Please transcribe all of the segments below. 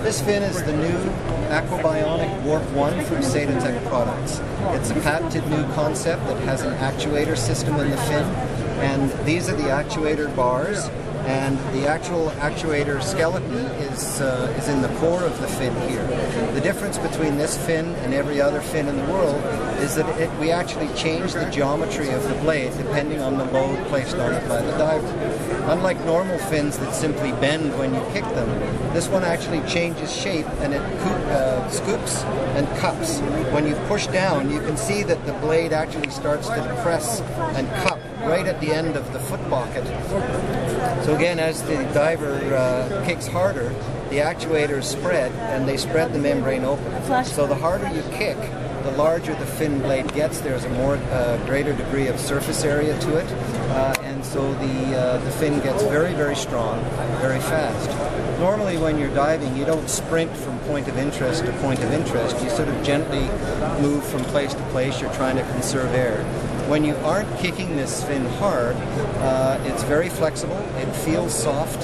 This fin is the new Aquabionic Warp 1 from Cetatek products. It's a patented new concept that has an actuator system in the fin, and these are the actuator bars, and the actual actuator skeleton is in the core of the fin here. The difference between this fin and every other fin in the world is that we actually change the geometry of the blade depending on the load placed on it by the diver. Unlike normal fins that simply bend when you kick them, this one actually changes shape and it scoops and cups. When you push down, you can see that the blade actually starts to depress and cup right at the end of the foot pocket. So again, as the diver kicks harder, the actuators spread and they spread the membrane open. So the harder you kick, the larger the fin blade gets. There's a greater degree of surface area to it, and so the fin gets very, very strong, very fast. Normally when you're diving, you don't sprint from point of interest to point of interest. You sort of gently move from place to place. You're trying to conserve air. When you aren't kicking this fin hard, it's very flexible, it feels soft,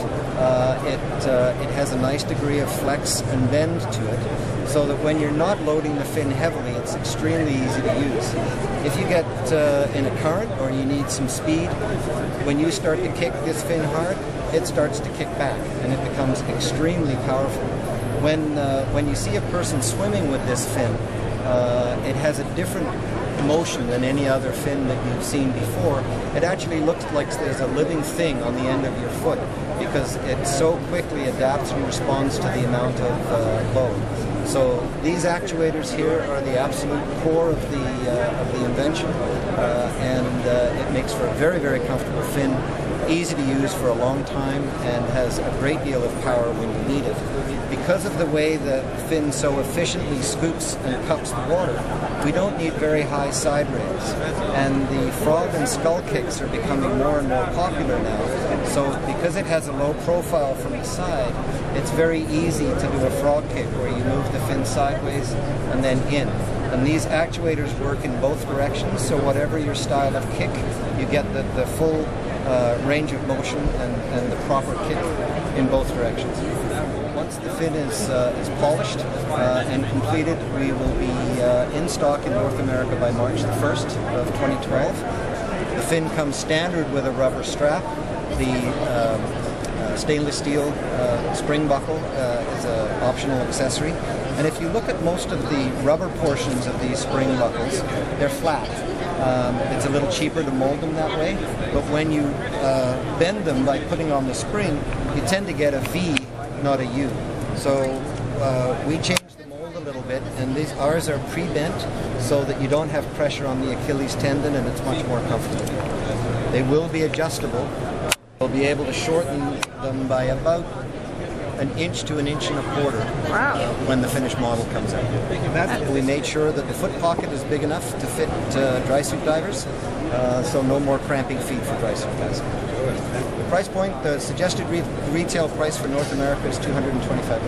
it has a nice degree of flex and bend to it, so that when you're not loading the fin heavily, it's extremely easy to use. If you get in a current or you need some speed, when you start to kick this fin hard, it starts to kick back and it becomes extremely powerful. When you see a person swimming with this fin, it has a different motion than any other fin that you've seen before. It actually looks like there's a living thing on the end of your foot because it so quickly adapts and responds to the amount of load. So these actuators here are the absolute core of the invention, and it makes for a very, very comfortable fin, easy to use for a long time, and has a great deal of power when you need it. Because of the way the fin so efficiently scoops and cups the water, we don't need very high side rails. And the frog and skull kicks are becoming more and more popular now. So because it has a low profile from the side, it's very easy to do a frog kick where you move the fin sideways and then in. And these actuators work in both directions, so whatever your style of kick, you get the full range of motion and the proper kick in both directions. Once the fin is polished and completed, we will be in stock in North America by March the 1st of 2012. The fin comes standard with a rubber strap. The stainless steel spring buckle is an optional accessory. And if you look at most of the rubber portions of these spring buckles, they're flat. It's a little cheaper to mold them that way, but when you bend them by putting on the spring, you tend to get a V, not a U. So we changed the mold a little bit, and ours are pre-bent so that you don't have pressure on the Achilles tendon, and it's much more comfortable. They will be adjustable. We'll be able to shorten them by about an inch to an inch and a quarter. Wow. When the finished model comes out. We made sure that the foot pocket is big enough to fit dry suit divers, so no more cramping feet for dry suit guys. The price point, the suggested retail price for North America is $225.